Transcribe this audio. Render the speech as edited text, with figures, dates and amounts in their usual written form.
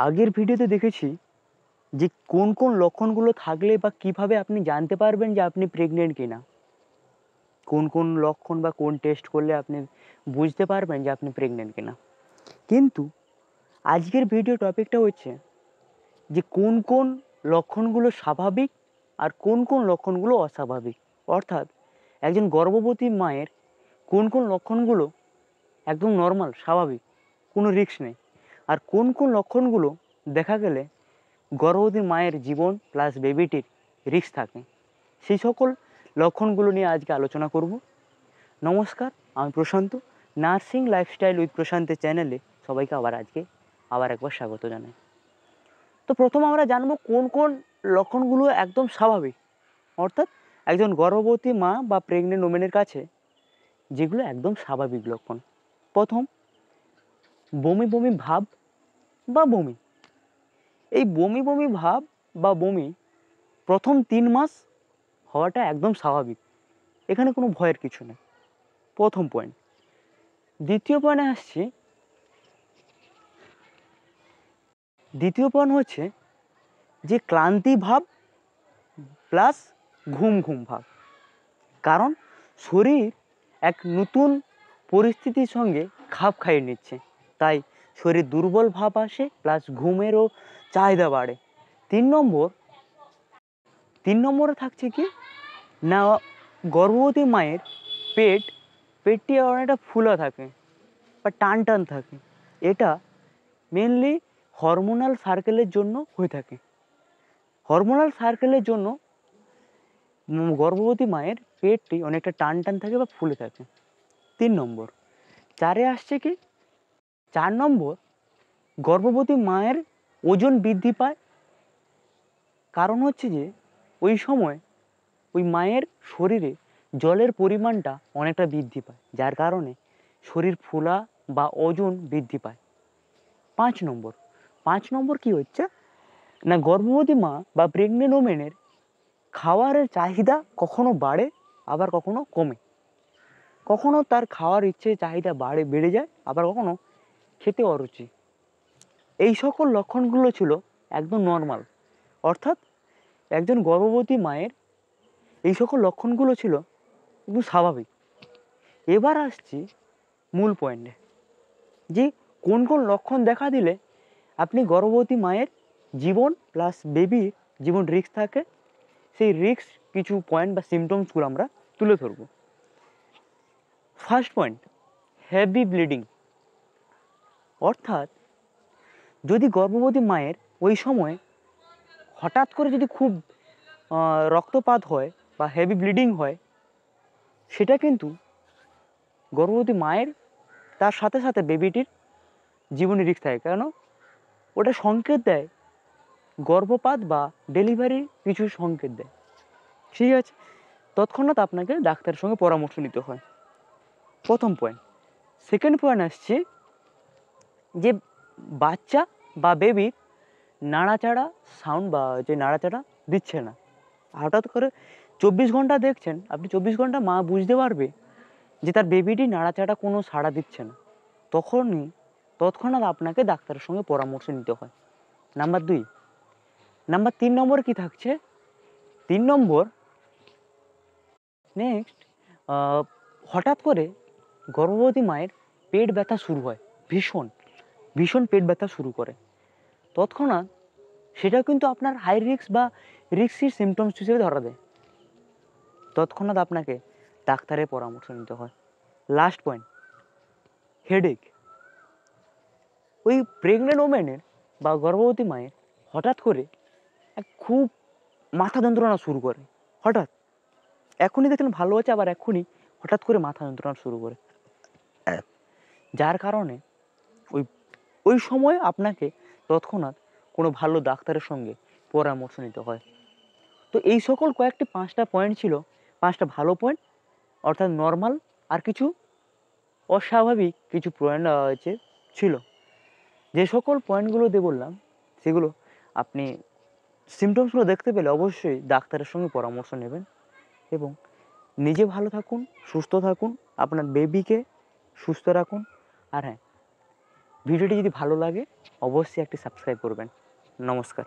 আগের ভিডিওতে দেখেছি যে কোন কোন লক্ষণগুলো থাকলে বা কিভাবে আপনি জানতে পারবেন যে আপনি প্রেগনেন্ট কিনা, কোন কোন লক্ষণ বা কোন টেস্ট করলে আপনি বুঝতে পারবেন যে আপনি প্রেগনেন্ট কিনা। কিন্তু আজকের ভিডিও টপিকটা হচ্ছে যে কোন কোন লক্ষণগুলো স্বাভাবিক আর কোন কোন লক্ষণগুলো অস্বাভাবিক। অর্থাৎ একজন গর্ভবতী মায়ের কোন কোন লক্ষণগুলো একদম নর্মাল স্বাভাবিক, কোনো রিস্ক নেই, আর কোন কোন লক্ষণগুলো দেখা গেলে গর্ভবতী মায়ের জীবন প্লাস বেবিটির রিস্ক থাকে, সেই সকল লক্ষণগুলো নিয়ে আজকে আলোচনা করব। নমস্কার, আমি প্রশান্ত, নার্সিং লাইফস্টাইল উইথ প্রশান্তের চ্যানেলে সবাইকে আবার একবার স্বাগত জানাই। তো প্রথম আমরা জানবো কোন কোন লক্ষণগুলো একদম স্বাভাবিক, অর্থাৎ একজন গর্ভবতী মা বা প্রেগনেন্ট ওমেনের কাছে যেগুলো একদম স্বাভাবিক লক্ষণ। প্রথম, বমি বমি ভাব বা বমি। এই বমি বমি ভাব বা বমি প্রথম 3 মাস হওয়াটা একদম স্বাভাবিক, এখানে কোনো ভয়ের কিছু নেই। প্রথম পয়েন্ট। দ্বিতীয় পয়েন্টে আসছি। দ্বিতীয় পয়েন্ট হচ্ছে যে ক্লান্তি ভাব প্লাস ঘুম ঘুম ভাব। কারণ শরীর এক নতুন পরিস্থিতির সঙ্গে খাপ খাইয়ে নিচ্ছে, তাই শরীর দুর্বল ভাব আসে প্লাস ঘুমেরও চাহিদা বাড়ে। 3 নম্বরে থাকছে কি না, গর্ভবতী মায়ের পেটটি অনেকটা ফুলা থাকে বা টান টান থাকে। এটা মেনলি হরমোনাল সার্কেলের জন্য হয়ে থাকে। হরমোনাল সার্কেলের জন্য গর্ভবতী মায়ের পেটটি অনেকটা টান টান থাকে বা ফুলে থাকে। 3 নম্বর। 4-এ আসছে কি, 4 নম্বর, গর্ভবতী মায়ের ওজন বৃদ্ধি পায়। কারণ হচ্ছে যে ওই সময় ওই মায়ের শরীরে জলের পরিমাণটা অনেকটা বৃদ্ধি পায়, যার কারণে শরীর ফোলা বা ওজন বৃদ্ধি পায়। 5 নম্বর কি হচ্ছে না, গর্ভবতী মা বা প্রেগনেন্ট ওমেনের খাবারের চাহিদা কখনো বাড়ে আবার কখনো কমে। কখনো তার খাওয়ার ইচ্ছে চাহিদা বেড়ে যায়, আবার কখনো খেতে অরুচি। এই সকল লক্ষণগুলো ছিল একদম নর্মাল, অর্থাৎ একজন গর্ভবতী মায়ের এই সকল লক্ষণগুলো ছিল একদম স্বাভাবিক। এবার আসছি মূল পয়েন্টে, যে কোন কোন লক্ষণ দেখা দিলে আপনি গর্ভবতী মায়ের জীবন প্লাস বেবির জীবন রিস্ক থাকে। সেই রিস্ক কিছু পয়েন্ট বা সিমটমসগুলো আমরা তুলে ধরব। First point, heavy bleeding. অর্থাৎ যদি গর্ভবতী মায়ের ওই সময় হঠাৎ করে যদি খুব রক্তপাত হয় বা হেভি ব্লিডিং হয়, সেটা কিন্তু গর্ভবতী মায়ের তার সাথে সাথে বেবিটির জীবনে রিস্ক থাকে। কেন? ওটা সংকেত দেয় গর্ভপাত বা ডেলিভারির কিছু সংকেত দেয়। ঠিক আছে, তৎক্ষণাৎ আপনাকে ডাক্তারের সঙ্গে পরামর্শ নিতে হয়। প্রথম পয়েন্ট। সেকেন্ড পয়েন্ট আসছে যে বাচ্চা বা বেবির নাড়াচাড়া সাউন্ড বা যে নাড়াচাড়া দিচ্ছে না। হঠাৎ করে 24 ঘন্টা দেখছেন আপনি, 24 ঘন্টা মা বুঝতে পারবে যে তার বেবিটি নাড়াচাড়া কোনো সাড়া দিচ্ছে না, তৎক্ষণাৎ আপনাকে ডাক্তারের সঙ্গে পরামর্শ নিতে হয়। নাম্বার 2। নাম্বার 3 নম্বর কি থাকছে? 3 নম্বর, নেক্সট, হঠাৎ করে গর্ভবতী মায়ের পেট ব্যথা শুরু হয়, ভীষণ ভীষণ পেট ব্যথা শুরু করে। তৎক্ষণাৎ সেটা কিন্তু আপনার হাই রিস্ক বা রিস্কি সিমটমস হিসেবে ধরা দেয়। তৎক্ষণাৎ আপনাকে ডাক্তারের পরামর্শ নিতে হয়। Last point, headache. ওই প্রেগনেন্ট ওমেনের বা গর্ভবতী মায়ের হঠাৎ করে খুব মাথা যন্ত্রণা শুরু করে। হঠাৎ, এখনই দেখলেন ভালো আছে, আবার এখনই হঠাৎ করে মাথা যন্ত্রণা শুরু করে, যার কারণে ওই ওই সময় আপনাকে তৎক্ষণাৎ কোনো ভালো ডাক্তারের সঙ্গে পরামর্শ নিতে হয়। তো এই সকল কয়েকটি 5টা পয়েন্ট ছিল, 5টা ভালো পয়েন্ট, অর্থাৎ নর্মাল, আর কিছু অস্বাভাবিক কিছু পয়েন্ট ছিল। যে সকল পয়েন্টগুলো দিয়ে বললাম, সেগুলো আপনি সিমটমসগুলো দেখতে পেলে অবশ্যই ডাক্তারের সঙ্গে পরামর্শ নেবেন এবং নিজে ভালো থাকুন, সুস্থ থাকুন, আপনার বেবিকে সুস্থ রাখুন। আর হ্যাঁ, ভিডিওটি যদি ভালো লাগে অবশ্যই একটি সাবস্ক্রাইব করবেন। নমস্কার।